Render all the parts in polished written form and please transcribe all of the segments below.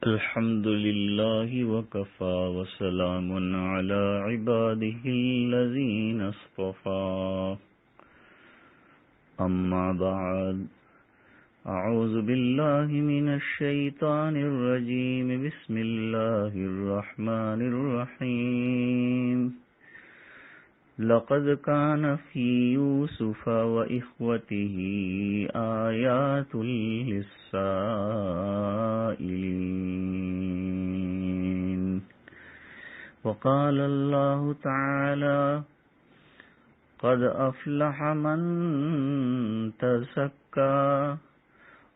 الحمد لله وكفى وسلام على عباده الذين اصطفى أما بعد أعوذ بالله من الشيطان الرجيم بسم الله الرحمن الرحيم لقد كان في يوسف وإخوته آيات للسائلين وقال الله تعالى قد أفلح من تزكى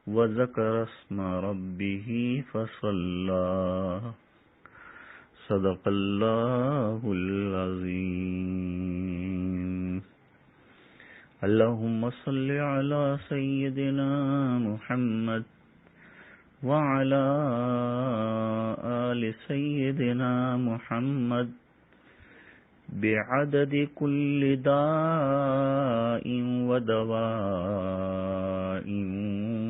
وذكر اسم ربه فصلى صدق اللہ العظیم اللہم صل علی سیدنا محمد وعلی آل سیدنا محمد بعدد کل داء ودواء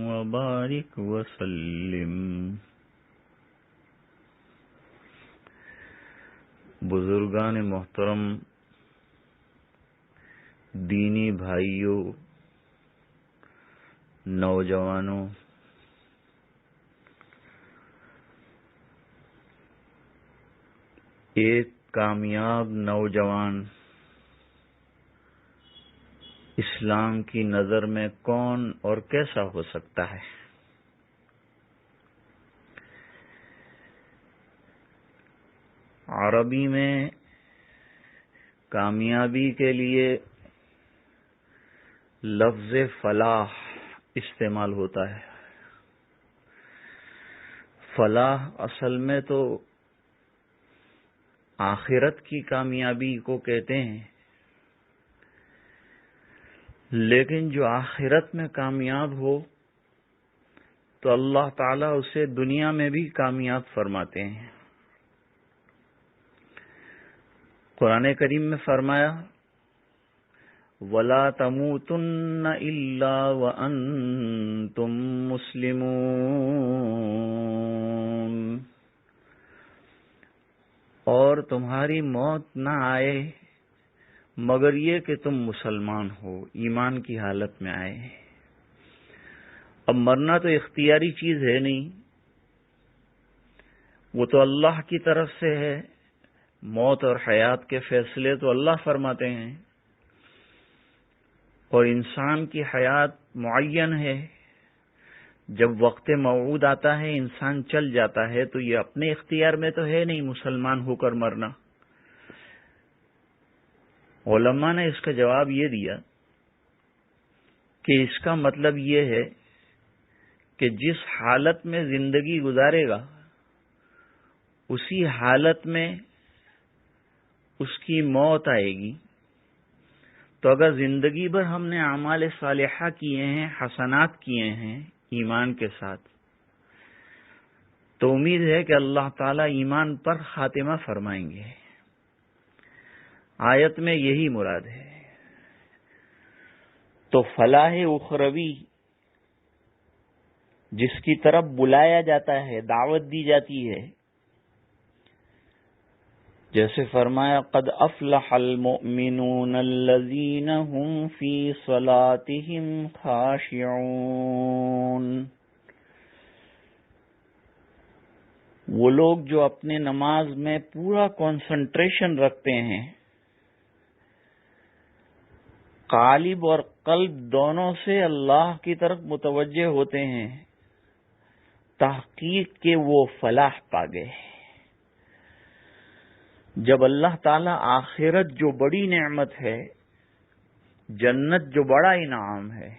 وبارک وسلم۔ بزرگان محترم، دینی بھائیوں، نوجوانوں، ایک کامیاب نوجوان اسلام کی نظر میں کون اور کیسا ہو سکتا ہے؟ عربی میں کامیابی کے لیے لفظ فلاح استعمال ہوتا ہے۔ فلاح اصل میں تو آخرت کی کامیابی کو کہتے ہیں، لیکن جو آخرت میں کامیاب ہو تو اللہ تعالیٰ اسے دنیا میں بھی کامیاب فرماتے ہیں۔ قرآن کریم میں فرمایا وَلَا تَمُوتُنَّ إِلَّا وَأَنْتُمْ مُسْلِمُونَ، اور تمہاری موت نہ آئے مگر یہ کہ تم مسلمان ہو، ایمان کی حالت میں آئے۔ اب مرنا تو اختیاری چیز ہے نہیں، وہ تو اللہ کی طرف سے ہے۔ موت اور حیات کے فیصلے تو اللہ فرماتے ہیں، اور انسان کی حیات معین ہے۔ جب وقت موعود آتا ہے انسان چل جاتا ہے تو یہ اپنے اختیار میں تو ہے نہیں مسلمان ہو کر مرنا۔ علماء نے اس کا جواب یہ دیا کہ اس کا مطلب یہ ہے کہ جس حالت میں زندگی گزارے گا اسی حالت میں اس کی موت آئے گی۔ تو اگر زندگی بھر ہم نے اعمال صالحہ کیے ہیں، حسنات کیے ہیں ایمان کے ساتھ، تو امید ہے کہ اللہ تعالیٰ ایمان پر خاتمہ فرمائیں گے۔ آیت میں یہی مراد ہے۔ تو فلاح اخروی جس کی طرف بلایا جاتا ہے، دعوت دی جاتی ہے، جیسے فرمایا قد افلح المؤمنون الذین هم فی صلاتهم خاشعون، وہ لوگ جو اپنے نماز میں پورا کنسنٹریشن رکھتے ہیں، قالب اور قلب دونوں سے اللہ کی طرف متوجہ ہوتے ہیں، تحقیق کہ وہ فلاح پا گئے۔ جب اللہ تعالیٰ آخرت جو بڑی نعمت ہے، جنت جو بڑا انعام ہے،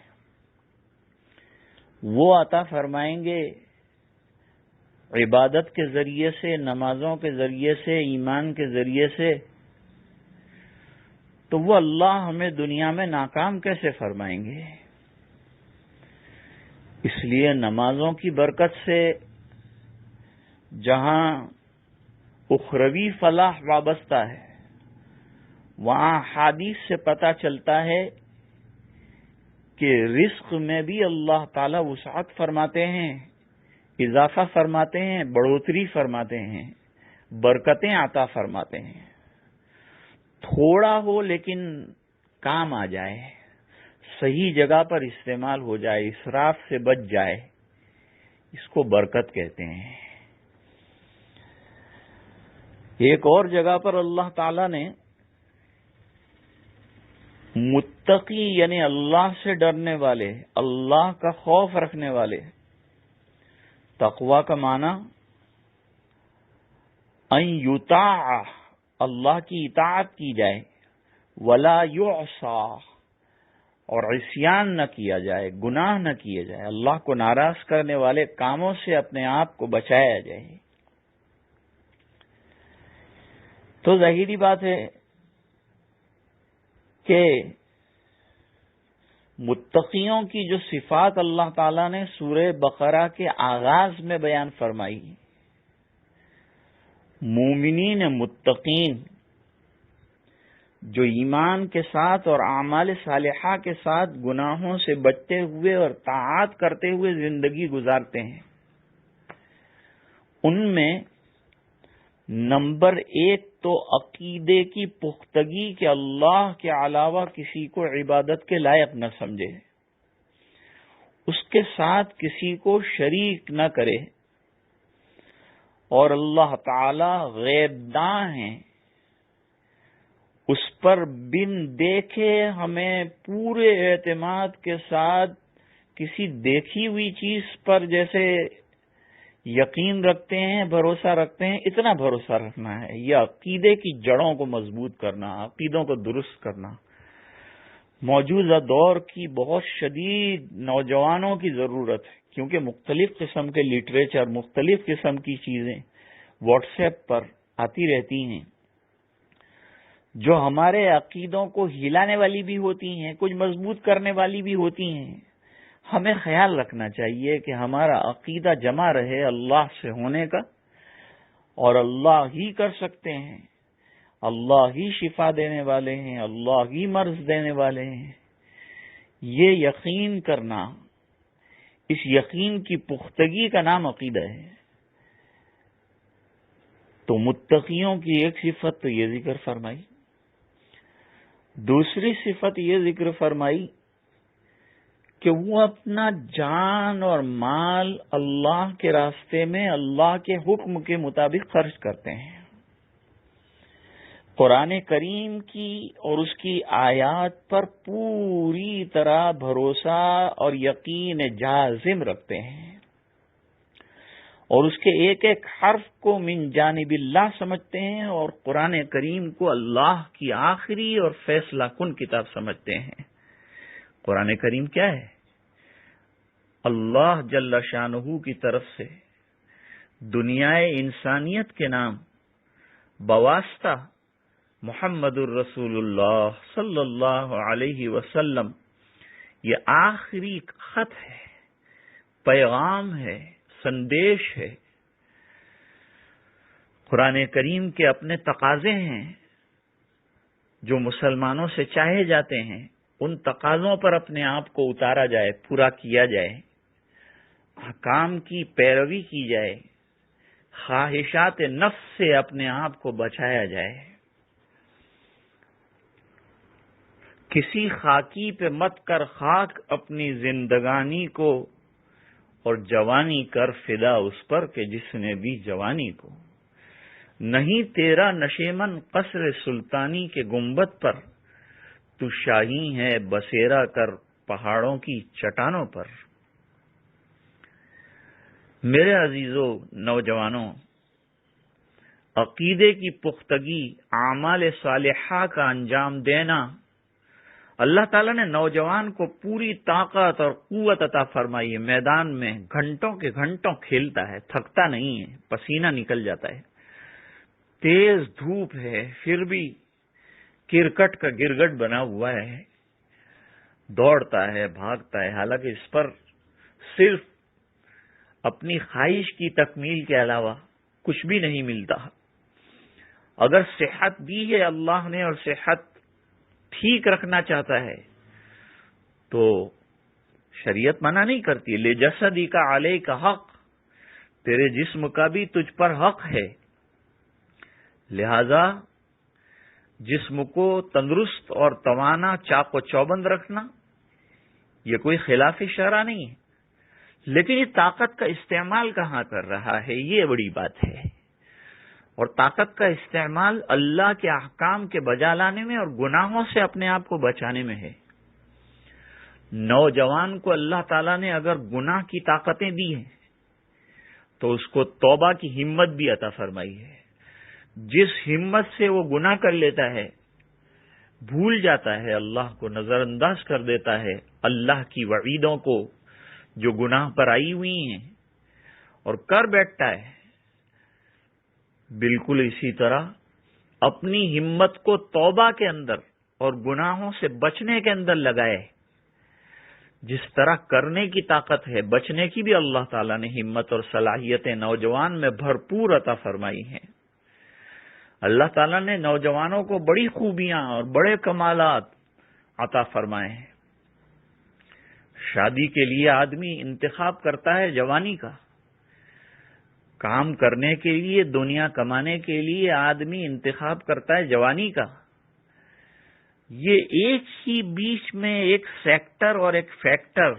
وہ عطا فرمائیں گے عبادت کے ذریعے سے، نمازوں کے ذریعے سے، ایمان کے ذریعے سے، تو وہ اللہ ہمیں دنیا میں ناکام کیسے فرمائیں گے؟ اس لیے نمازوں کی برکت سے جہاں اخروی فلاح وابستہ ہے، وہاں حدیث سے پتہ چلتا ہے کہ رزق میں بھی اللہ تعالی وسعت فرماتے ہیں اضافہ فرماتے ہیں، بڑھوتری فرماتے ہیں، برکتیں عطا فرماتے ہیں. تھوڑا ہو لیکن کام آ جائے، صحیح جگہ پر استعمال ہو جائے، اسراف سے بچ جائے، اس کو برکت کہتے ہیں. ایک اور جگہ پر اللہ تعالی نے متقی یعنی اللہ سے ڈرنے والے، اللہ کا خوف رکھنے والے، تقوی کا معنی ان یطاع، اللہ کی اطاعت کی جائے، ولا یعصا، اور عصیان نہ کیا جائے، گناہ نہ کیے جائے، اللہ کو ناراض کرنے والے کاموں سے اپنے آپ کو بچایا جائے. تو ظاہری بات ہے کہ متقیوں کی جو صفات اللہ تعالی نے سورہ بقرہ کے آغاز میں بیان فرمائی، مومنین متقین جو ایمان کے ساتھ اور اعمال صالحہ کے ساتھ گناہوں سے بچتے ہوئے اور طاعات کرتے ہوئے زندگی گزارتے ہیں، ان میں نمبر 1 تو عقیدے کی پختگی کہ اللہ کے علاوہ کسی کو عبادت کے لائق نہ سمجھے، اس کے ساتھ کسی کو شریک نہ کرے، اور اللہ تعالی غیب داں ہیں، اس پر بن دیکھے ہمیں پورے اعتماد کے ساتھ کسی دیکھی ہوئی چیز پر جیسے یقین رکھتے ہیں، بھروسہ رکھتے ہیں، اتنا بھروسہ رکھنا ہے. یہ عقیدے کی جڑوں کو مضبوط کرنا، عقیدوں کو درست کرنا موجودہ دور کی بہت شدید نوجوانوں کی ضرورت ہے، کیونکہ مختلف قسم کے لٹریچر، مختلف قسم کی چیزیں واٹس ایپ پر آتی رہتی ہیں جو ہمارے عقیدوں کو ہلانے والی بھی ہوتی ہیں، کچھ مضبوط کرنے والی بھی ہوتی ہیں. ہمیں خیال رکھنا چاہیے کہ ہمارا عقیدہ جمع رہے اللہ سے ہونے کا، اور اللہ ہی کر سکتے ہیں، اللہ ہی شفا دینے والے ہیں، اللہ ہی مرض دینے والے ہیں. یہ یقین کرنا، اس یقین کی پختگی کا نام عقیدہ ہے. تو متقیوں کی ایک صفت تو یہ ذکر فرمائی، دوسری صفت یہ ذکر فرمائی کہ وہ اپنا جان اور مال اللہ کے راستے میں اللہ کے حکم کے مطابق خرچ کرتے ہیں. قرآن کریم کی اور اس کی آیات پر پوری طرح بھروسہ اور یقین جازم رکھتے ہیں، اور اس کے ایک ایک حرف کو من جانب اللہ سمجھتے ہیں، اور قرآن کریم کو اللہ کی آخری اور فیصلہ کن کتاب سمجھتے ہیں. قرآن کریم کیا ہے؟ اللہ جل شانہ کی طرف سے دنیا انسانیت کے نام بواسطہ محمد الرسول اللہ صلی اللہ علیہ وسلم یہ آخری خط ہے، پیغام ہے، سندیش ہے. قرآن کریم کے اپنے تقاضے ہیں جو مسلمانوں سے چاہے جاتے ہیں، ان تقاضوں پر اپنے آپ کو اتارا جائے، پورا کیا جائے، احکام کی پیروی کی جائے، خواہشات نفس سے اپنے آپ کو بچایا جائے. کسی خاکی پہ مت کر خاک اپنی زندگانی کو، اور جوانی کر فدا اس پر کہ جس نے دی جوانی کو. نہیں تیرا نشیمن قصر سلطانی کے گنبد پر، تو شاہی ہے بسیرا کر پہاڑوں کی چٹانوں پر. میرے عزیزو نوجوانوں، عقیدے کی پختگی، اعمال صالحہ کا انجام دینا، اللہ تعالیٰ نے نوجوان کو پوری طاقت اور قوت عطا فرمائی ہے. میدان میں گھنٹوں کے گھنٹوں کھیلتا ہے، تھکتا نہیں ہے، پسینہ نکل جاتا ہے، تیز دھوپ ہے، پھر بھی کرکٹ کا گرگٹ بنا ہوا ہے، دوڑتا ہے، بھاگتا ہے. حالانکہ اس پر صرف اپنی خواہش کی تکمیل کے علاوہ کچھ بھی نہیں ملتا. اگر صحت دی ہے اللہ نے اور صحت ٹھیک رکھنا چاہتا ہے تو شریعت منع نہیں کرتی. لجسدی کا علیہ کا حق، تیرے جسم کا بھی تجھ پر حق ہے، لہذا جسم کو تندرست اور توانا چاق و چوبند رکھنا یہ کوئی خلاف شرع نہیں ہے، لیکن یہ طاقت کا استعمال کہاں کر رہا ہے، یہ بڑی بات ہے۔ اور طاقت کا استعمال اللہ کے احکام کے بجا لانے میں اور گناہوں سے اپنے آپ کو بچانے میں ہے۔ نوجوان کو اللہ تعالیٰ نے اگر گناہ کی طاقتیں دی ہیں تو اس کو توبہ کی ہمت بھی عطا فرمائی ہے۔ جس ہمت سے وہ گناہ کر لیتا ہے، بھول جاتا ہے، اللہ کو نظر انداز کر دیتا ہے، اللہ کی وعیدوں کو جو گناہ پر آئی ہوئی ہیں، اور کر بیٹھتا ہے، بالکل اسی طرح اپنی ہمت کو توبہ کے اندر اور گناہوں سے بچنے کے اندر لگائے۔ جس طرح کرنے کی طاقت ہے، بچنے کی بھی اللہ تعالیٰ نے ہمت اور صلاحیتیں نوجوان میں بھرپور عطا فرمائی ہیں۔ اللہ تعالیٰ نے نوجوانوں کو بڑی خوبیاں اور بڑے کمالات عطا فرمائے ہیں۔ شادی کے لیے آدمی انتخاب کرتا ہے جوانی کا، کام کرنے کے لیے، دنیا کمانے کے لیے آدمی انتخاب کرتا ہے جوانی کا۔ یہ ایک ہی بیچ میں ایک سیکٹر اور ایک فیکٹر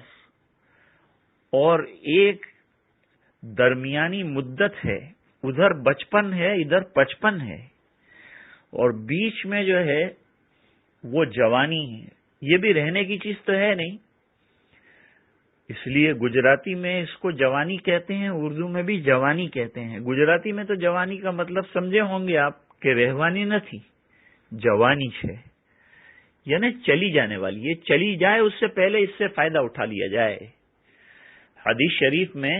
اور ایک درمیانی مدت ہے، ادھر بچپن ہے، ادھر 55 ہے، اور بیچ میں جو ہے وہ جوانی ہے۔ یہ بھی رہنے کی چیز تو ہے نہیں، اس لیے گجراتی میں اس کو جوانی کہتے ہیں، اردو میں بھی جوانی کہتے ہیں۔ گجراتی میں تو جوانی کا مطلب سمجھے ہوں گے آپ کہ رہوانی نہ تھی، جوانی ہے، یعنی چلی جانے والی، یہ چلی جائے اس سے پہلے اس سے فائدہ اٹھا لیا جائے۔ حدیث شریف میں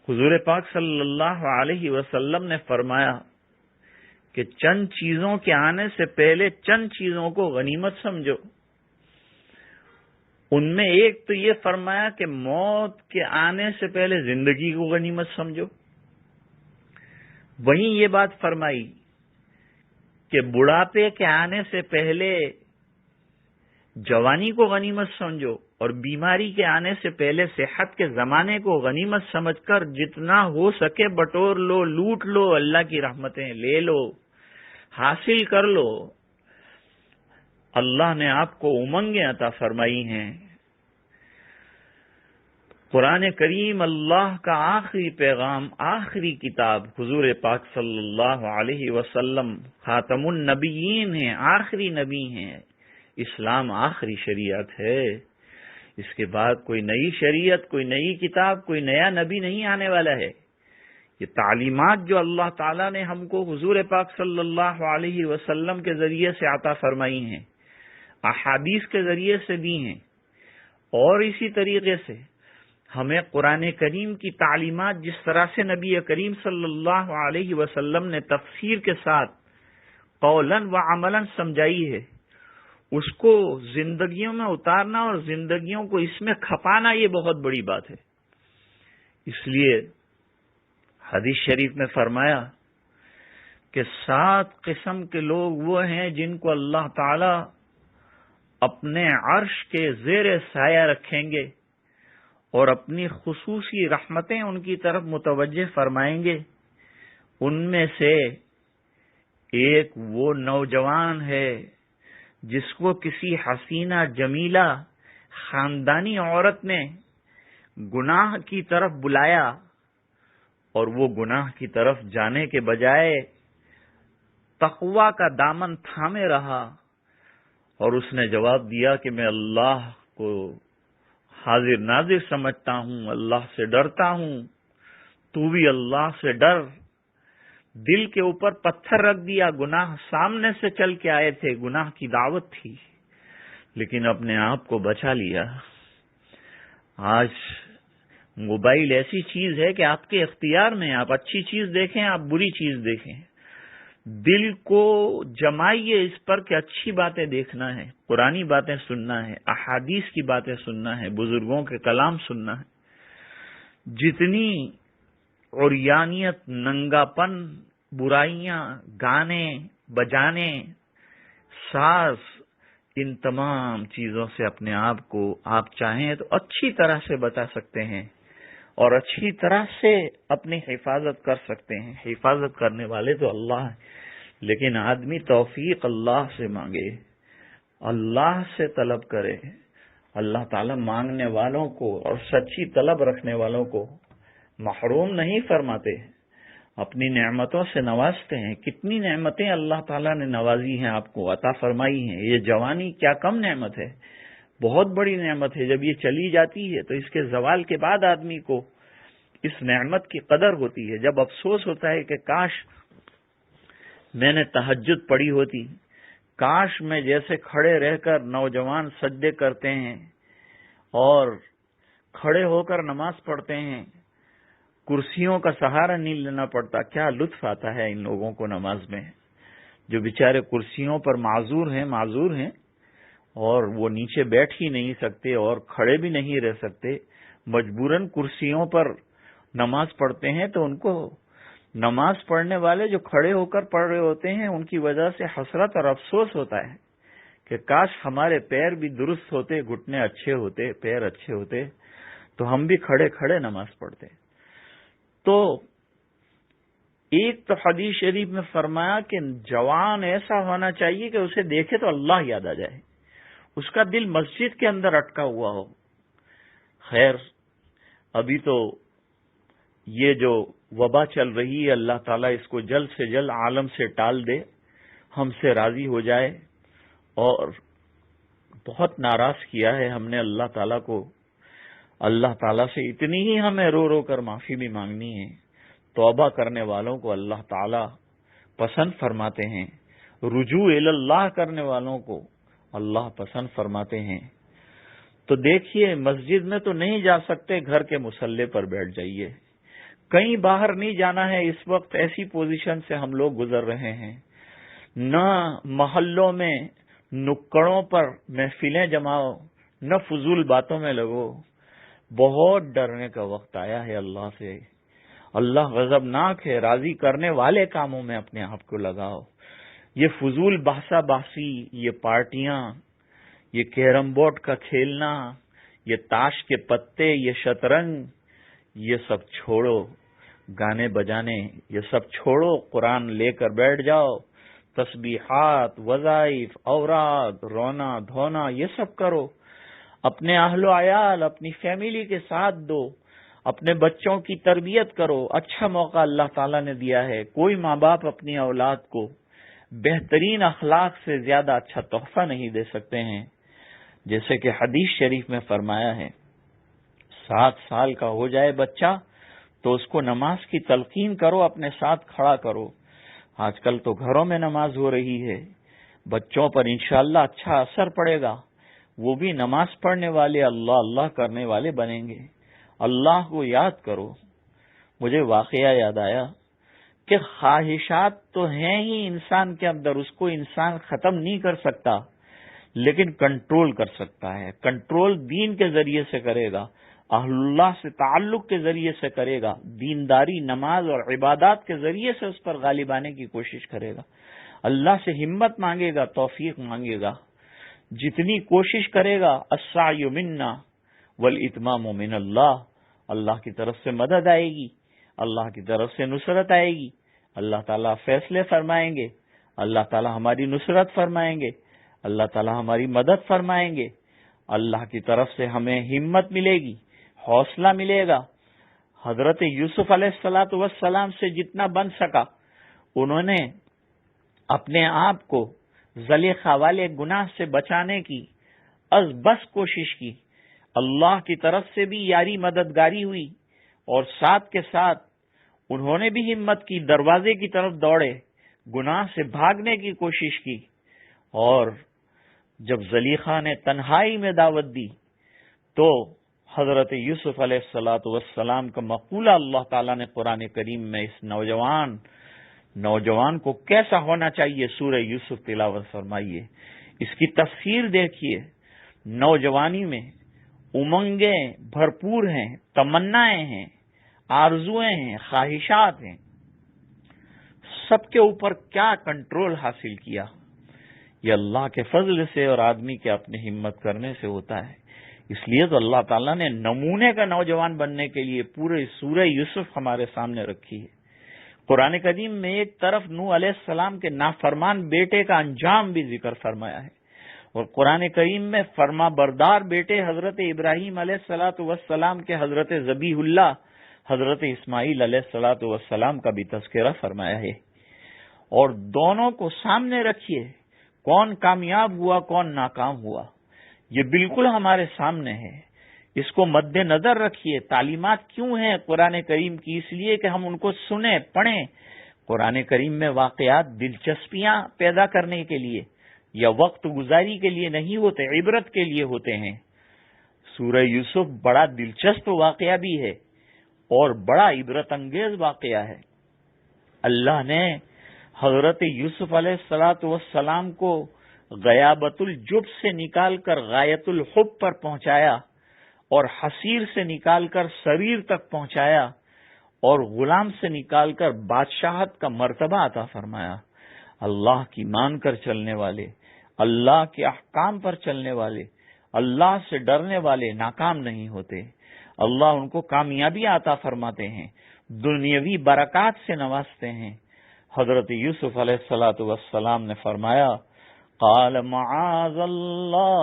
حضور پاک صلی اللہ علیہ وسلم نے فرمایا کہ چند چیزوں کے آنے سے پہلے چند چیزوں کو غنیمت سمجھو۔ ان میں ایک تو یہ فرمایا کہ موت کے آنے سے پہلے زندگی کو غنیمت سمجھو۔ وہیں یہ بات فرمائی کہ بڑھاپے کے آنے سے پہلے جوانی کو غنیمت سمجھو، اور بیماری کے آنے سے پہلے صحت کے زمانے کو غنیمت سمجھ کر جتنا ہو سکے بٹور لو، لوٹ لو، اللہ کی رحمتیں لے لو، حاصل کر لو۔ اللہ نے آپ کو امنگیں عطا فرمائی ہیں۔ قرآن کریم اللہ کا آخری پیغام، آخری کتاب، حضور پاک صلی اللہ علیہ وسلم خاتم النبیین ہیں، آخری نبی ہیں۔ اسلام آخری شریعت ہے، اس کے بعد کوئی نئی شریعت، کوئی نئی کتاب، کوئی نیا نبی نہیں آنے والا ہے۔ یہ تعلیمات جو اللہ تعالیٰ نے ہم کو حضور پاک صلی اللہ علیہ وسلم کے ذریعے سے عطا فرمائی ہیں، احادیث کے ذریعے سے دی ہیں، اور اسی طریقے سے ہمیں قرآن کریم کی تعلیمات جس طرح سے نبی کریم صلی اللہ علیہ وسلم نے تفسیر کے ساتھ قولاً و عملاً سمجھائی ہے، اس کو زندگیوں میں اتارنا اور زندگیوں کو اس میں کھپانا یہ بہت بڑی بات ہے۔ اس لیے حدیث شریف میں فرمایا کہ 7 قسم کے لوگ وہ ہیں جن کو اللہ تعالی اپنے عرش کے زیر سایہ رکھیں گے اور اپنی خصوصی رحمتیں ان کی طرف متوجہ فرمائیں گے۔ ان میں سے ایک وہ نوجوان ہے جس کو کسی حسینہ جمیلہ خاندانی عورت نے گناہ کی طرف بلایا، اور وہ گناہ کی طرف جانے کے بجائے تقوی کا دامن تھامے رہا، اور اس نے جواب دیا کہ میں اللہ کو حاضر ناظر سمجھتا ہوں، اللہ سے ڈرتا ہوں، تو بھی اللہ سے ڈر۔ دل کے اوپر پتھر رکھ دیا، گناہ سامنے سے چل کے آئے تھے، گناہ کی دعوت تھی، لیکن اپنے آپ کو بچا لیا۔ آج موبائل ایسی چیز ہے کہ آپ کے اختیار میں، آپ اچھی چیز دیکھیں، آپ بری چیز دیکھیں، دل کو جمائیے اس پر کہ اچھی باتیں دیکھنا ہے، قرآنی باتیں سننا ہے، احادیث کی باتیں سننا ہے، بزرگوں کے کلام سننا ہے۔ جتنی عریانیت، ننگاپن، برائیاں، گانے بجانے، ساز، ان تمام چیزوں سے اپنے آپ کو آپ چاہیں تو اچھی طرح سے بچا سکتے ہیں، اور اچھی طرح سے اپنی حفاظت کر سکتے ہیں. حفاظت کرنے والے تو اللہ ہیں، لیکن آدمی توفیق اللہ سے مانگے، اللہ سے طلب کرے. اللہ تعالیٰ مانگنے والوں کو اور سچی طلب رکھنے والوں کو محروم نہیں فرماتے، اپنی نعمتوں سے نوازتے ہیں. کتنی نعمتیں اللہ تعالیٰ نے نوازی ہیں، آپ کو عطا فرمائی ہیں. یہ جوانی کیا کم نعمت ہے، بہت بڑی نعمت ہے. جب یہ چلی جاتی ہے تو اس کے زوال کے بعد آدمی کو اس نعمت کی قدر ہوتی ہے. جب افسوس ہوتا ہے کہ کاش میں نے تہجد پڑھی ہوتی، کاش میں جیسے کھڑے رہ کر نوجوان سجدے کرتے ہیں اور کھڑے ہو کر نماز پڑھتے ہیں، کرسیوں کا سہارا نہیں لینا پڑتا. کیا لطف آتا ہے ان لوگوں کو نماز میں، جو بیچارے کرسیوں پر معذور ہیں اور وہ نیچے بیٹھ ہی نہیں سکتے اور کھڑے بھی نہیں رہ سکتے، مجبوراً کرسیوں پر نماز پڑھتے ہیں. تو ان کو نماز پڑھنے والے جو کھڑے ہو کر پڑھ رہے ہوتے ہیں ان کی وجہ سے حسرت اور افسوس ہوتا ہے کہ کاش ہمارے پیر بھی درست ہوتے، گھٹنے اچھے ہوتے، پیر اچھے ہوتے، تو ہم بھی کھڑے کھڑے نماز پڑھتے. تو ایک تو حدیث شریف میں فرمایا کہ جوان ایسا ہونا چاہیے کہ اسے دیکھے تو اللہ یاد آ جائے، اس کا دل مسجد کے اندر اٹکا ہوا ہو. خیر، ابھی تو یہ جو وبا چل رہی ہے، اللہ تعالیٰ اس کو جلد سے جلد عالم سے ٹال دے، ہم سے راضی ہو جائے. اور بہت ناراض کیا ہے ہم نے اللہ تعالیٰ کو. اللہ تعالیٰ سے اتنی ہی ہمیں رو رو کر معافی بھی مانگنی ہے. توبہ کرنے والوں کو اللہ تعالیٰ پسند فرماتے ہیں، رجوع اللہ کرنے والوں کو اللہ پسند فرماتے ہیں. تو دیکھیے، مسجد میں تو نہیں جا سکتے، گھر کے مصلی پر بیٹھ جائیے. کہیں باہر نہیں جانا ہے. اس وقت ایسی پوزیشن سے ہم لوگ گزر رہے ہیں، نہ محلوں میں نکڑوں پر محفلیں جماؤ، نہ فضول باتوں میں لگو. بہت ڈرنے کا وقت آیا ہے اللہ سے. اللہ غضبناک ہے. راضی کرنے والے کاموں میں اپنے آپ کو لگاؤ. یہ فضول بحثا بحثی، یہ پارٹیاں، یہ کیرم بورڈ کا کھیلنا، یہ تاش کے پتے، یہ شطرنج، یہ سب چھوڑو. گانے بجانے یہ سب چھوڑو. قرآن لے کر بیٹھ جاؤ. تسبیحات، وظائف، اوراد، رونا دھونا، یہ سب کرو. اپنے اہل و عیال، اپنی فیملی کے ساتھ دو. اپنے بچوں کی تربیت کرو. اچھا موقع اللہ تعالیٰ نے دیا ہے. کوئی ماں باپ اپنی اولاد کو بہترین اخلاق سے زیادہ اچھا تحفہ نہیں دے سکتے ہیں. جیسے کہ حدیث شریف میں فرمایا ہے، 7 سال کا ہو جائے بچہ تو اس کو نماز کی تلقین کرو، اپنے ساتھ کھڑا کرو. آج کل تو گھروں میں نماز ہو رہی ہے، بچوں پر انشاءاللہ اچھا اثر پڑے گا. وہ بھی نماز پڑھنے والے، اللہ اللہ کرنے والے بنیں گے. اللہ کو یاد کرو. مجھے واقعہ یاد آیا کہ خواہشات تو ہیں ہی انسان کے اندر، اس کو انسان ختم نہیں کر سکتا، لیکن کنٹرول کر سکتا ہے. کنٹرول دین کے ذریعے سے کرے گا، اہل اللہ سے تعلق کے ذریعے سے کرے گا، دینداری، نماز اور عبادات کے ذریعے سے اس پر غالب آنے کی کوشش کرے گا. اللہ سے ہمت مانگے گا، توفیق مانگے گا. جتنی کوشش کرے گا، السعی منا والاتمام من اللہ، اللہ کی طرف سے مدد آئے گی، اللہ کی طرف سے نصرت آئے گی. اللہ تعالیٰ فیصلے فرمائیں گے، اللہ تعالیٰ ہماری نصرت فرمائیں گے، اللہ تعالیٰ ہماری مدد فرمائیں گے. اللہ کی طرف سے ہمیں ہمت ملے گی، حوصلہ ملے گا. حضرت یوسف علیہ الصلاۃ والسلام سے جتنا بن سکا انہوں نے اپنے آپ کو زلیخا والے گناہ سے بچانے کی از بس کوشش کی. اللہ کی طرف سے بھی یاری مددگاری ہوئی، اور ساتھ کے ساتھ انہوں نے بھی ہمت کی، دروازے کی طرف دوڑے، گناہ سے بھاگنے کی کوشش کی. اور جب زلیخا نے تنہائی میں دعوت دی تو حضرت یوسف علیہ الصلاۃ والسلام کا مقولہ اللہ تعالیٰ نے قرآن کریم میں اس نوجوان کو کیسا ہونا چاہیے سورہ یوسف تلاوت فرمائیے. اس کی تفسیر دیکھیے. نوجوانی میں امنگیں بھرپور ہیں، تمنائیں ہیں، آرزویں ہیں، خواہشات ہیں. سب کے اوپر کیا کنٹرول حاصل کیا؟ یہ اللہ کے فضل سے اور آدمی کے اپنے ہمت کرنے سے ہوتا ہے. اس لیے تو اللہ تعالیٰ نے نمونے کا نوجوان بننے کے لیے پورے سورہ یوسف ہمارے سامنے رکھی ہے۔ قرآن کریم میں ایک طرف نوح علیہ السلام کے نافرمان بیٹے کا انجام بھی ذکر فرمایا ہے، اور قرآن کریم میں فرما بردار بیٹے حضرت ابراہیم علیہ الصلاۃ والسلام کے حضرت ذبیح اللہ حضرت اسماعیل علیہ الصلاۃ والسلام کا بھی تذکرہ فرمایا ہے۔ اور دونوں کو سامنے رکھیے، کون کامیاب ہوا کون ناکام ہوا، یہ بالکل ہمارے سامنے ہے، اس کو مد نظر رکھیے۔ تعلیمات کیوں ہیں قرآن کریم کی؟ اس لیے کہ ہم ان کو سنیں پڑھیں۔ قرآن کریم میں واقعات دلچسپیاں پیدا کرنے کے لیے یا وقت گزاری کے لیے نہیں ہوتے، عبرت کے لیے ہوتے ہیں۔ سورہ یوسف بڑا دلچسپ واقعہ بھی ہے اور بڑا عبرت انگیز واقعہ ہے۔ اللہ نے حضرت یوسف علیہ الصلاۃ والسلام کو غیابت الجب سے نکال کر غایت الحب پر پہنچایا، اور حسیر سے نکال کر سریر تک پہنچایا، اور غلام سے نکال کر بادشاہت کا مرتبہ عطا فرمایا۔ اللہ کی مان کر چلنے والے، اللہ کے احکام پر چلنے والے، اللہ سے ڈرنے والے ناکام نہیں ہوتے، اللہ ان کو کامیابی عطا فرماتے ہیں، دنیاوی برکات سے نوازتے ہیں۔ حضرت یوسف علیہ الصلاۃ والسلام نے فرمایا، قال معاذ اللہ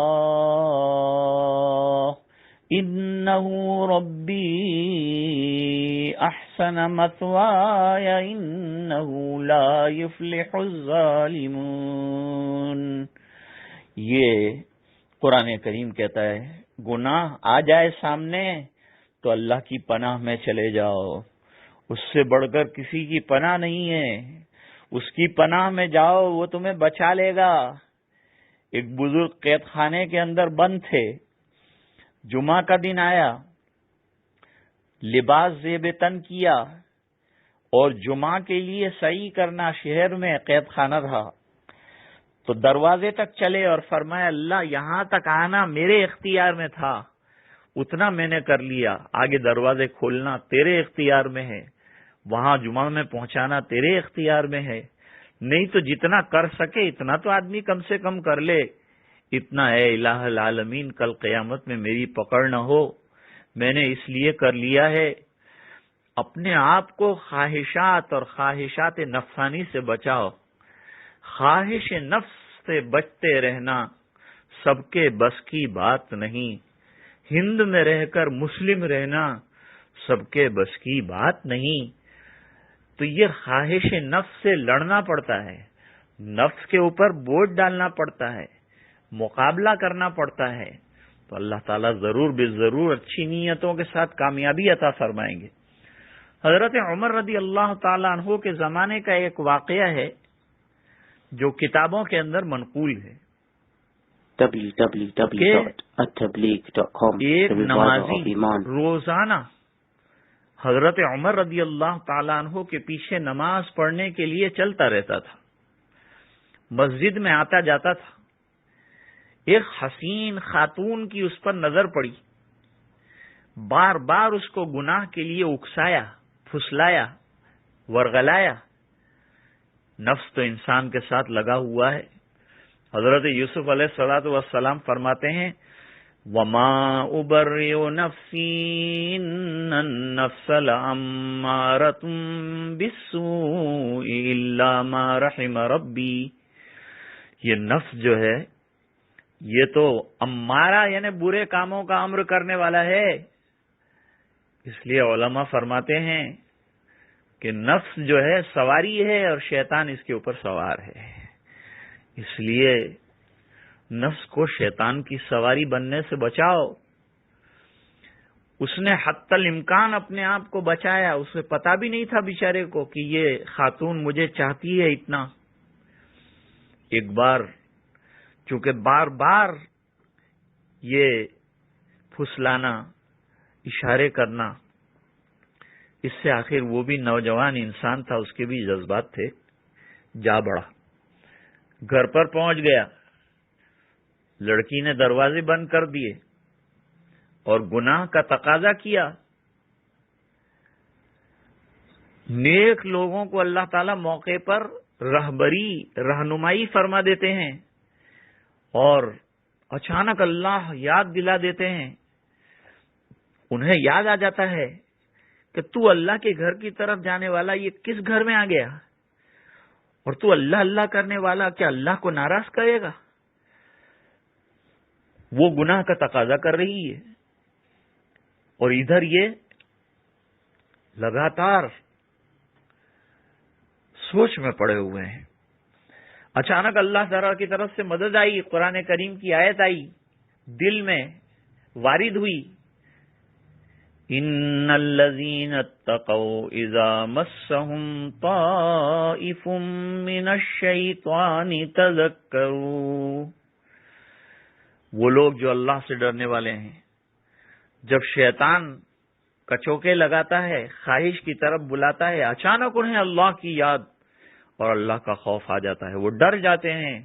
انہ ربی احسن مثوای انہ لا یفلح الظالمون۔ یہ قرآن کریم کہتا ہے گناہ آ جائے سامنے تو اللہ کی پناہ میں چلے جاؤ، اس سے بڑھ کر کسی کی پناہ نہیں ہے، اس کی پناہ میں جاؤ، وہ تمہیں بچا لے گا۔ ایک بزرگ قید خانے کے اندر بند تھے، جمعہ کا دن آیا، لباس زیب تن کیا اور جمعہ کے لیے سعی کرنا شہر میں قید خانہ تھا، تو دروازے تک چلے اور فرمایا اللہ یہاں تک آنا میرے اختیار میں تھا، اتنا میں نے کر لیا، آگے دروازے کھولنا تیرے اختیار میں ہے، وہاں جمعہ میں پہنچانا تیرے اختیار میں ہے، نہیں تو جتنا کر سکے اتنا تو آدمی کم سے کم کر لے، اتنا اے الہ العالمین کل قیامت میں میری پکڑ نہ ہو، میں نے اس لیے کر لیا ہے۔ اپنے آپ کو خواہشات اور خواہشات نفسانی سے بچاؤ، خواہش نفس سے بچتے رہنا سب کے بس کی بات نہیں، ہند میں رہ کر مسلم رہنا سب کے بس کی بات نہیں۔ تو یہ خواہش نفس سے لڑنا پڑتا ہے، نفس کے اوپر بوجھ ڈالنا پڑتا ہے، مقابلہ کرنا پڑتا ہے، تو اللہ تعالیٰ ضرور بے ضرور اچھی نیتوں کے ساتھ کامیابی عطا فرمائیں گے۔ حضرت عمر رضی اللہ تعالیٰ عنہ کے زمانے کا ایک واقعہ ہے جو کتابوں کے اندر منقول ہے۔ www.attableek.com ایک نمازی روزانہ حضرت عمر رضی اللہ تعالیٰ عنہ کے پیچھے نماز پڑھنے کے لیے چلتا رہتا تھا، مسجد میں آتا جاتا تھا۔ ایک حسین خاتون کی اس پر نظر پڑی، بار بار اس کو گناہ کے لیے اکسایا، پھسلایا، ورغلایا۔ نفس تو انسان کے ساتھ لگا ہوا ہے۔ حضرت یوسف علیہ الصلاۃ والسلام فرماتے ہیں وَمَا أُبَرِّئُ نَفْسِي إِنَّ النَّفْسَ لَأَمَّارَةٌ بِالسُّوءِ إِلَّا مَا رَحِمَ رَبِّي۔ یہ نفس جو ہے یہ تو امارہ یعنی برے کاموں کا امر کرنے والا ہے، اس لیے علماء فرماتے ہیں کہ نفس جو ہے سواری ہے اور شیطان اس کے اوپر سوار ہے، اس لیے نفس کو شیطان کی سواری بننے سے بچاؤ۔ اس نے حتی الامکان اپنے آپ کو بچایا، اسے پتا بھی نہیں تھا بیچارے کو کہ یہ خاتون مجھے چاہتی ہے اتنا۔ ایک بار چونکہ بار بار یہ پھسلانا، اشارے کرنا، اس سے آخر وہ بھی نوجوان انسان تھا، اس کے بھی جذبات تھے، جا بڑھا، گھر پر پہنچ گیا، لڑکی نے دروازے بند کر دیے اور گناہ کا تقاضا کیا۔ نیک لوگوں کو اللہ تعالی موقع پر رہنمائی فرما دیتے ہیں اور اچانک اللہ یاد دلا دیتے ہیں انہیں یاد آ جاتا ہے کہ تو اللہ کے گھر کی طرف جانے والا یہ کس گھر میں آ گیا، اور تو اللہ اللہ کرنے والا کیا اللہ کو ناراض کرے گا؟ وہ گناہ کا تقاضا کر رہی ہے، اور ادھر یہ لگاتار سوچ میں پڑے ہوئے ہیں۔ اچانک اللہ تعالیٰ کی طرف سے مدد آئی، قرآن کریم کی آیت آئی، دل میں وارد ہوئی، ان الذین اتقوا اذا مسهم طائف من الشیطان تذکروا، وہ لوگ جو اللہ سے ڈرنے والے ہیں، جب شیطان کچوکے لگاتا ہے، خواہش کی طرف بلاتا ہے، اچانک انہیں اللہ کی یاد اور اللہ کا خوف آ جاتا ہے، وہ ڈر جاتے ہیں،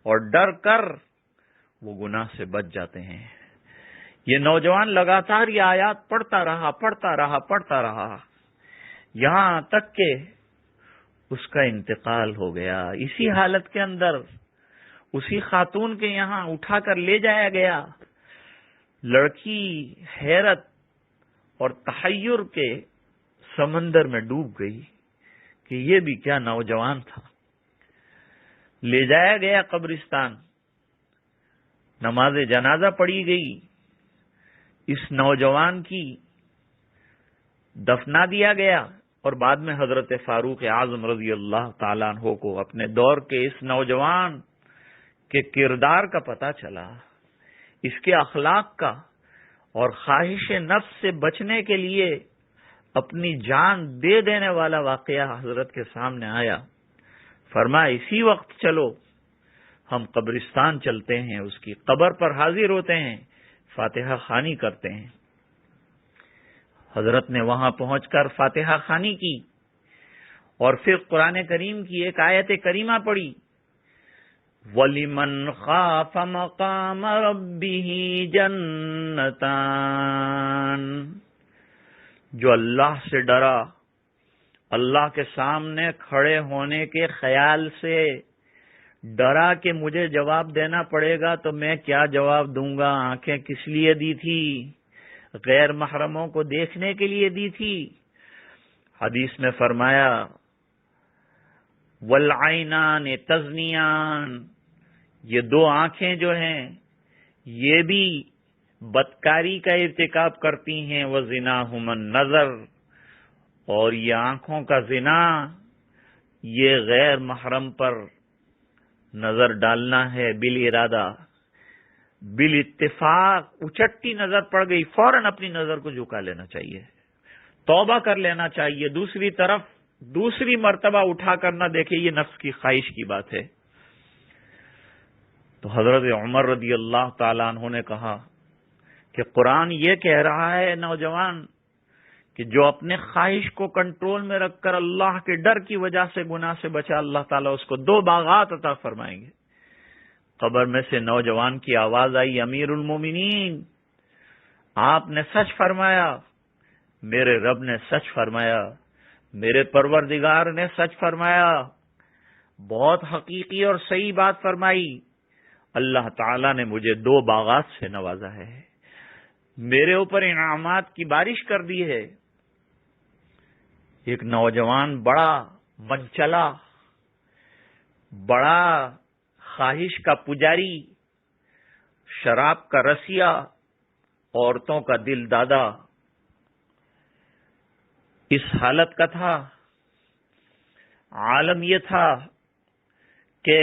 اور ڈر کر وہ گناہ سے بچ جاتے ہیں۔ یہ نوجوان لگاتار یہ آیات پڑھتا رہا یہاں تک کہ اس کا انتقال ہو گیا۔ اسی حالت کے اندر اسی خاتون کے یہاں اٹھا کر لے جایا گیا۔ لڑکی حیرت اور تحیر کے سمندر میں ڈوب گئی کہ یہ بھی کیا نوجوان تھا۔ لے جایا گیا قبرستان، نماز جنازہ پڑھی گئی، اس نوجوان کی دفنا دیا گیا، اور بعد میں حضرت فاروق اعظم رضی اللہ تعالیٰ عنہ کو اپنے دور کے اس نوجوان کے کردار کا پتہ چلا، اس کے اخلاق کا، اور خواہش نفس سے بچنے کے لیے اپنی جان دے دینے والا واقعہ حضرت کے سامنے آیا۔ فرمایا اسی وقت چلو ہم قبرستان چلتے ہیں، اس کی قبر پر حاضر ہوتے ہیں، فاتحہ خوانی کرتے ہیں۔ حضرت نے وہاں پہنچ کر فاتحہ خوانی کی، اور پھر قرآن کریم کی ایک آیت کریمہ پڑھی، وَلِمَنْ خَافَ مَقَامَ رَبِّهِ جَنَّتَانِ، جو اللہ سے ڈرا، اللہ کے سامنے کھڑے ہونے کے خیال سے ڈرا کہ مجھے جواب دینا پڑے گا تو میں کیا جواب دوں گا، آنکھیں کس لیے دی تھی؟ غیر محرموں کو دیکھنے کے لیے دی تھی۔ حدیث میں فرمایا والعینان تزنیان، یہ دو آنکھیں جو ہیں یہ بھی بدکاری کا ارتکاب کرتی ہیں، وزناہم النظر، اور یہ آنکھوں کا زنا یہ غیر محرم پر نظر ڈالنا ہے بالارادہ، بالاتفاق۔ اچٹتی نظر پڑ گئی، فوراً اپنی نظر کو جھکا لینا چاہیے، توبہ کر لینا چاہیے، دوسری طرف دوسری مرتبہ اٹھا کر نہ دیکھے، یہ نفس کی خواہش کی بات ہے۔ تو حضرت عمر رضی اللہ تعالیٰ عنہ نے کہا کہ قرآن یہ کہہ رہا ہے نوجوان کہ جو اپنے خواہش کو کنٹرول میں رکھ کر اللہ کے ڈر کی وجہ سے گناہ سے بچا، اللہ تعالیٰ اس کو 2 باغات عطا فرمائیں گے۔ قبر میں سے نوجوان کی آواز آئی، امیر المومنین آپ نے سچ فرمایا، میرے رب نے سچ فرمایا، میرے پروردگار نے سچ فرمایا، بہت حقیقی اور صحیح بات فرمائی، اللہ تعالیٰ نے مجھے 2 باغات سے نوازا ہے، میرے اوپر انعامات کی بارش کر دی ہے۔ ایک نوجوان بڑا منچلا، بڑا خواہش کا پجاری، شراب کا رسیا، عورتوں کا دل دادا، اس حالت کا تھا۔ عالم یہ تھا کہ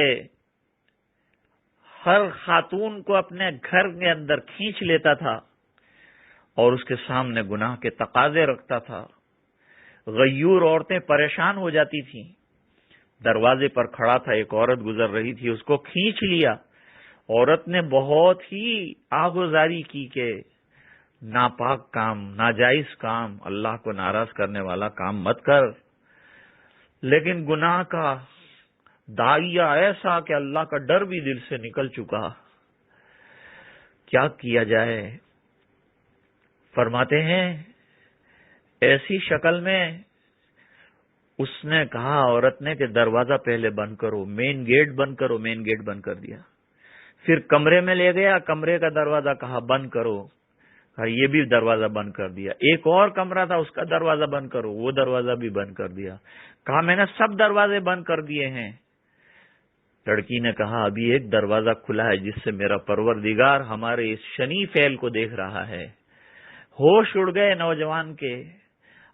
ہر خاتون کو اپنے گھر کے اندر کھینچ لیتا تھا اور اس کے سامنے گناہ کے تقاضے رکھتا تھا۔ غیور عورتیں پریشان ہو جاتی تھیں۔ دروازے پر کھڑا تھا، ایک عورت گزر رہی تھی، اس کو کھینچ لیا۔ عورت نے بہت ہی آگوزاری کی کہ ناپاک کام، ناجائز کام، اللہ کو ناراض کرنے والا کام مت کر، لیکن گناہ کا داغیہ ایسا کہ اللہ کا ڈر بھی دل سے نکل چکا، کیا کیا جائے؟ فرماتے ہیں ایسی شکل میں اس نے کہا، عورت نے، کہ دروازہ پہلے بند کرو، مین گیٹ بند کرو۔ مین گیٹ بند کر دیا۔ پھر کمرے میں لے گیا، کمرے کا دروازہ کہا بند کرو۔ یہ بھی دروازہ بند کر دیا. ایک اور کمرہ تھا اس کا دروازہ بند کرو، وہ دروازہ بھی بند کر دیا. کہا میں نے سب دروازے بند کر دیے ہیں. لڑکی نے کہا ابھی ایک دروازہ کھلا ہے جس سے میرا پروردگار ہمارے اس شنی فعل کو دیکھ رہا ہے. ہوش اڑ گئے نوجوان کے،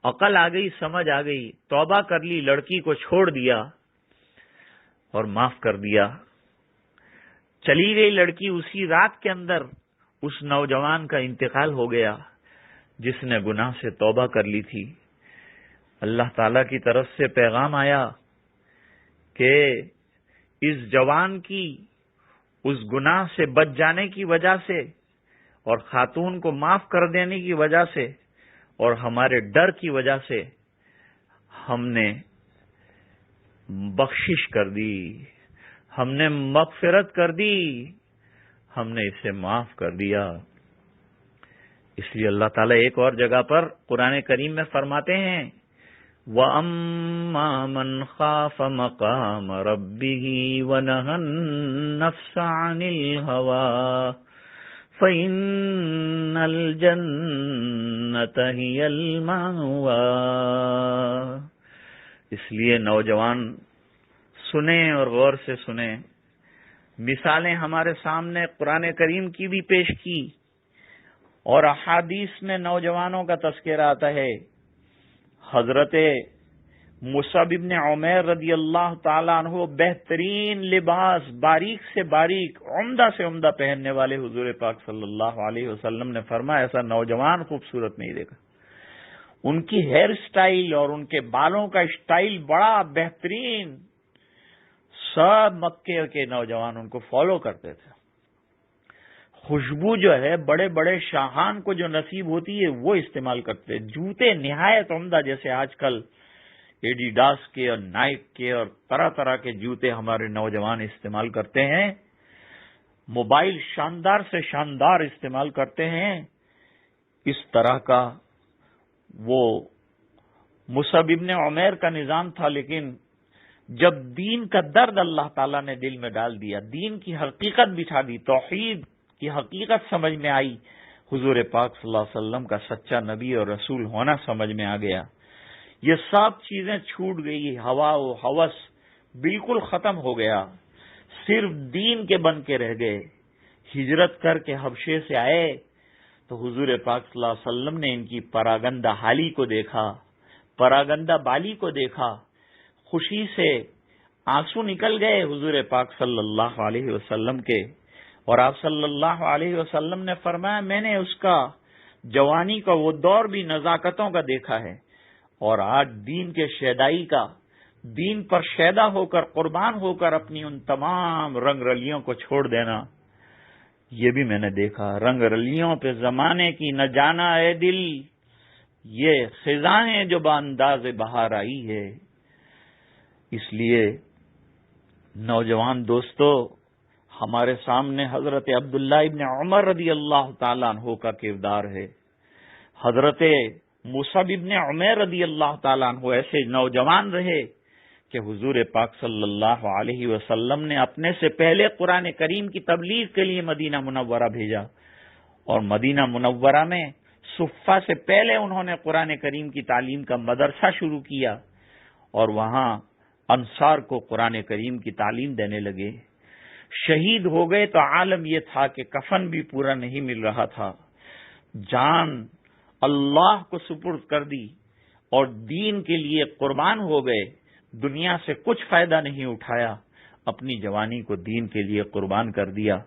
عقل آ گئی، سمجھ آ گئی، توبہ کر لی، لڑکی کو چھوڑ دیا اور معاف کر دیا. چلی گئی لڑکی. اسی رات کے اندر اس نوجوان کا انتقال ہو گیا جس نے گناہ سے توبہ کر لی تھی. اللہ تعالی کی طرف سے پیغام آیا کہ اس جوان کی اس گناہ سے بچ جانے کی وجہ سے اور خاتون کو معاف کر دینے کی وجہ سے اور ہمارے ڈر کی وجہ سے ہم نے بخشش کر دی، ہم نے مغفرت کر دی، ہم نے اسے معاف کر دیا. اس لیے اللہ تعالیٰ ایک اور جگہ پر قرآن کریم میں فرماتے ہیں وَأَمَّا مَنْ خَافَ مَقَامَ رَبِّهِ وَنَهَى النَّفْسَ عَنِ الْهَوَىٰ فَإِنَّ الْجَنَّةَ هِيَ الْمَأْوَىٰ. اس لیے نوجوان سنیں اور غور سے سنیں. مثالیں ہمارے سامنے قرآن کریم کی بھی پیش کی اور احادیث میں نوجوانوں کا تذکرہ آتا ہے. حضرت مصعب ابن عمیر رضی اللہ تعالیٰ عنہ بہترین لباس، باریک سے باریک، عمدہ سے عمدہ پہننے والے حضور پاک صلی اللہ علیہ وسلم نے فرمایا ایسا نوجوان خوبصورت نہیں دیکھا. ان کی ہیئر سٹائل اور ان کے بالوں کا سٹائل بڑا بہترین. سب مکے کے نوجوان ان کو فالو کرتے تھے. خوشبو جو ہے بڑے بڑے شاہان کو جو نصیب ہوتی ہے وہ استعمال کرتے. جوتے نہایت عمدہ، جیسے آج کل ایڈیڈاس کے اور نائک کے اور طرح طرح کے جوتے ہمارے نوجوان استعمال کرتے ہیں. موبائل شاندار سے شاندار استعمال کرتے ہیں. اس طرح کا وہ مصعب ابن عمیر کا نظام تھا. لیکن جب دین کا درد اللہ تعالیٰ نے دل میں ڈال دیا، دین کی حقیقت بٹھا دی، توحید کی حقیقت سمجھ میں آئی، حضور پاک صلی اللہ علیہ وسلم کا سچا نبی اور رسول ہونا سمجھ میں آ گیا، یہ سب چیزیں چھوٹ گئی. ہوا و ہوس بالکل ختم ہو گیا، صرف دین کے بن کے رہ گئے. ہجرت کر کے حبشے سے آئے تو حضور پاک صلی اللہ علیہ وسلم نے ان کی پراگندہ حالی کو دیکھا، پراگندہ بالی کو دیکھا. خوشی سے آنسو نکل گئے حضور پاک صلی اللہ علیہ وسلم کے. اور آپ صلی اللہ علیہ وسلم نے فرمایا میں نے اس کا جوانی کا وہ دور بھی نزاکتوں کا دیکھا ہے، اور آج دین کے شیدائی کا، دین پر شیدا ہو کر قربان ہو کر اپنی ان تمام رنگ رلیوں کو چھوڑ دینا یہ بھی میں نے دیکھا. رنگ رلیوں پہ زمانے کی نہ جانا اے دل، یہ خزاں جو بانداز بہار آئی ہے. اس لیے نوجوان دوستو، ہمارے سامنے حضرت عبداللہ ابن عمر رضی اللہ تعالیٰ عنہ کا کردار ہے. حضرت مصعب ابن عمیر رضی اللہ تعالیٰ عنہ ایسے نوجوان رہے کہ حضور پاک صلی اللہ علیہ وسلم نے اپنے سے پہلے قرآن کریم کی تبلیغ کے لیے مدینہ منورہ بھیجا، اور مدینہ منورہ میں صفہ سے پہلے انہوں نے قرآن کریم کی تعلیم کا مدرسہ شروع کیا، اور وہاں انصار کو قرآن کریم کی تعلیم دینے لگے. شہید ہو گئے تو عالم یہ تھا کہ کفن بھی پورا نہیں مل رہا تھا. جان اللہ کو سپرد کر دی اور دین کے لیے قربان ہو گئے. دنیا سے کچھ فائدہ نہیں اٹھایا، اپنی جوانی کو دین کے لیے قربان کر دیا.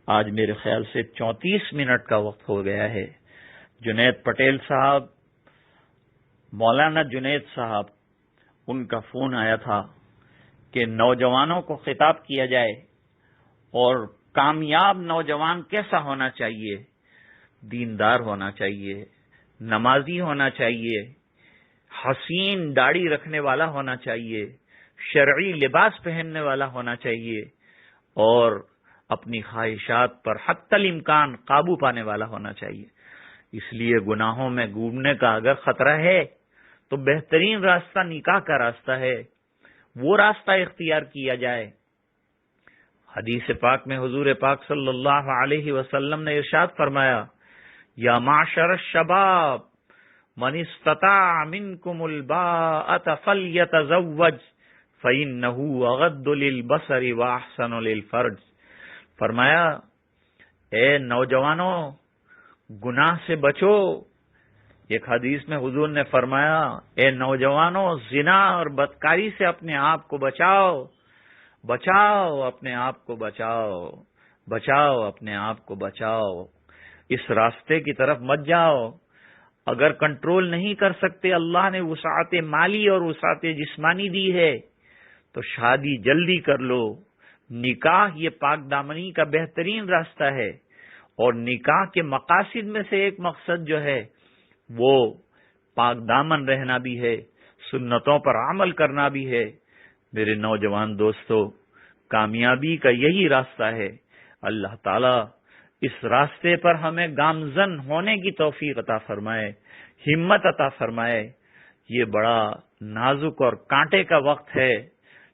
آج میرے خیال سے 34 منٹ کا وقت ہو گیا ہے. جنید پٹیل صاحب، مولانا جنید صاحب، ان کا فون آیا تھا کہ نوجوانوں کو خطاب کیا جائے اور کامیاب نوجوان کیسا ہونا چاہیے. دیندار ہونا چاہیے، نمازی ہونا چاہیے، حسین داڑھی رکھنے والا ہونا چاہیے، شرعی لباس پہننے والا ہونا چاہیے، اور اپنی خواہشات پر حتی الامکان قابو پانے والا ہونا چاہیے. اس لیے گناہوں میں ڈوبنے کا اگر خطرہ ہے تو بہترین راستہ نکاح کا راستہ ہے، وہ راستہ اختیار کیا جائے. حدیث پاک میں حضور پاک صلی اللہ علیہ وسلم نے ارشاد فرمایا یا معشر الشباب من استطاع منکم الباءۃ فلیتزوج فإنہ اغض للبصر واحسن للفرج. فرمایا اے نوجوانوں گناہ سے بچو. ایک حدیث میں حضور نے فرمایا اے نوجوانوں زنا اور بدکاری سے اپنے آپ کو بچاؤ، بچاؤ اپنے آپ کو بچاؤ، بچاؤ اپنے آپ کو بچاؤ. اس راستے کی طرف مت جاؤ. اگر کنٹرول نہیں کر سکتے، اللہ نے وسعت مالی اور وسعت جسمانی دی ہے تو شادی جلدی کر لو. نکاح یہ پاک دامنی کا بہترین راستہ ہے، اور نکاح کے مقاصد میں سے ایک مقصد جو ہے وہ پاک دامن رہنا بھی ہے، سنتوں پر عمل کرنا بھی ہے. میرے نوجوان دوستو، کامیابی کا یہی راستہ ہے. اللہ تعالی اس راستے پر ہمیں گامزن ہونے کی توفیق عطا فرمائے، ہمت عطا فرمائے. یہ بڑا نازک اور کانٹے کا وقت ہے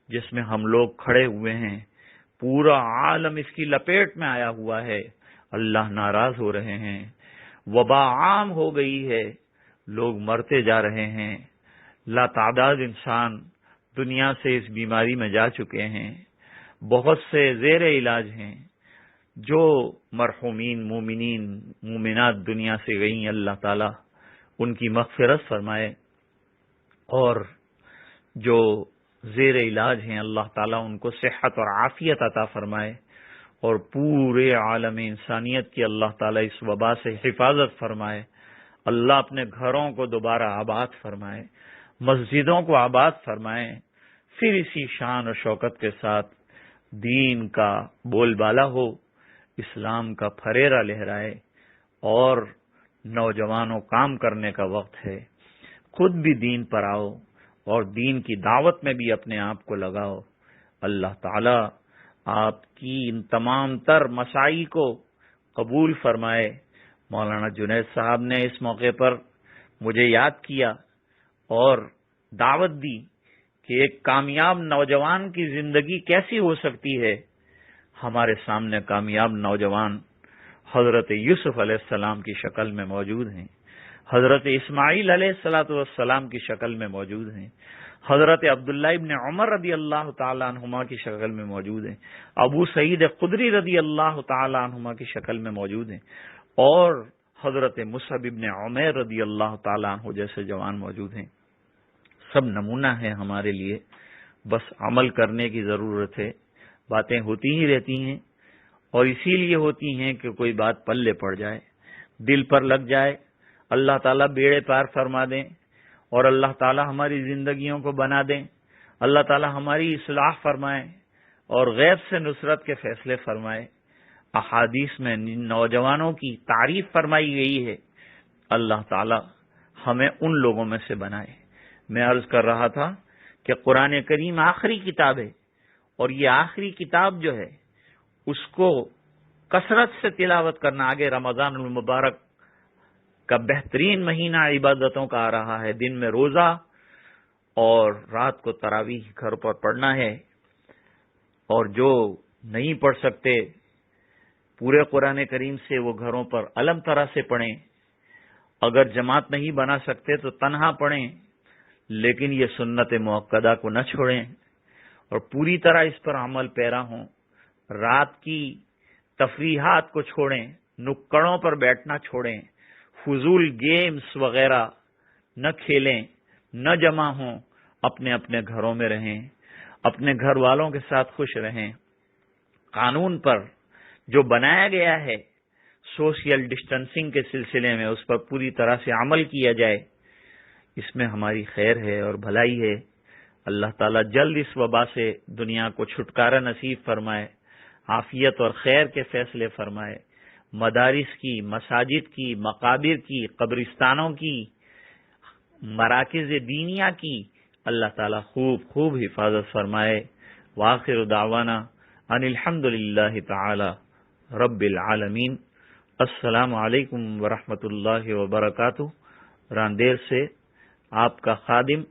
جس میں ہم لوگ کھڑے ہوئے ہیں. پورا عالم اس کی لپیٹ میں آیا ہوا ہے. اللہ ناراض ہو رہے ہیں، وبا عام ہو گئی ہے، لوگ مرتے جا رہے ہیں. لا تعداد انسان دنیا سے اس بیماری میں جا چکے ہیں. بہت سے زیر علاج ہیں. جو مرحومین مومنین مومنات دنیا سے گئیں، اللہ تعالی ان کی مغفرت فرمائے، اور جو زیر علاج ہیں اللہ تعالیٰ ان کو صحت اور عافیت عطا فرمائے، اور پورے عالم انسانیت کی اللہ تعالیٰ اس وبا سے حفاظت فرمائے. اللہ اپنے گھروں کو دوبارہ آباد فرمائے، مسجدوں کو آباد فرمائے. پھر اسی شان و شوکت کے ساتھ دین کا بول بالا ہو، اسلام کا پھریرا لہرائے. اور نوجوانوں کام کرنے کا وقت ہے. خود بھی دین پر آؤ اور دین کی دعوت میں بھی اپنے آپ کو لگاؤ. اللہ تعالی آپ کی ان تمام تر مساعی کو قبول فرمائے. مولانا جنید صاحب نے اس موقع پر مجھے یاد کیا اور دعوت دی کہ ایک کامیاب نوجوان کی زندگی کیسی ہو سکتی ہے. ہمارے سامنے کامیاب نوجوان حضرت یوسف علیہ السلام کی شکل میں موجود ہیں، حضرت اسماعیل علیہ السلام کی شکل میں موجود ہیں، حضرت عبداللہ ابن عمر رضی اللہ تعالی عنہما کی شکل میں موجود ہیں، ابو سعید خدری رضی اللہ تعالی عنہما کی شکل میں موجود ہیں، اور حضرت مصعب ابن عمیر رضی اللہ تعالی عنہ جیسے جوان موجود ہیں. سب نمونہ ہے ہمارے لیے، بس عمل کرنے کی ضرورت ہے. باتیں ہوتی ہی رہتی ہیں، اور اسی لیے ہوتی ہیں کہ کوئی بات پلے پڑ جائے، دل پر لگ جائے، اللہ تعالیٰ بیڑے پار فرما دیں، اور اللہ تعالیٰ ہماری زندگیوں کو بنا دیں. اللہ تعالیٰ ہماری اصلاح فرمائے اور غیب سے نصرت کے فیصلے فرمائے. احادیث میں نوجوانوں کی تعریف فرمائی گئی ہے. اللہ تعالیٰ ہمیں ان لوگوں میں سے بنائے. میں عرض کر رہا تھا کہ قرآن کریم آخری کتاب ہے، اور یہ آخری کتاب جو ہے اس کو کثرت سے تلاوت کرنا. آگے رمضان المبارک کا بہترین مہینہ عبادتوں کا آ رہا ہے. دن میں روزہ اور رات کو تراویح گھر پر پڑھنا ہے. اور جو نہیں پڑھ سکتے پورے قرآن کریم سے، وہ گھروں پر علم طرح سے پڑھیں. اگر جماعت نہیں بنا سکتے تو تنہا پڑھیں، لیکن یہ سنت مؤکدہ کو نہ چھوڑیں اور پوری طرح اس پر عمل پیرا ہوں. رات کی تفریحات کو چھوڑیں، نکڑوں پر بیٹھنا چھوڑیں، فضول گیمز وغیرہ نہ کھیلیں، نہ جمع ہوں، اپنے اپنے گھروں میں رہیں، اپنے گھر والوں کے ساتھ خوش رہیں. قانون پر جو بنایا گیا ہے سوشل ڈسٹنسنگ کے سلسلے میں، اس پر پوری طرح سے عمل کیا جائے. اس میں ہماری خیر ہے اور بھلائی ہے. اللہ تعالیٰ جلد اس وبا سے دنیا کو چھٹکارا نصیب فرمائے، عافیت اور خیر کے فیصلے فرمائے. مدارس کی، مساجد کی، مقابر کی، قبرستانوں کی، مراکز دینیہ کی اللہ تعالیٰ خوب خوب حفاظت فرمائے. وآخر دعوانا ان الحمد للہ تعالی رب العالمین. السلام علیکم ورحمۃ اللہ وبرکاتہ. راندیر سے آپ کا خادم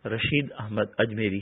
رشید احمد اجمیری.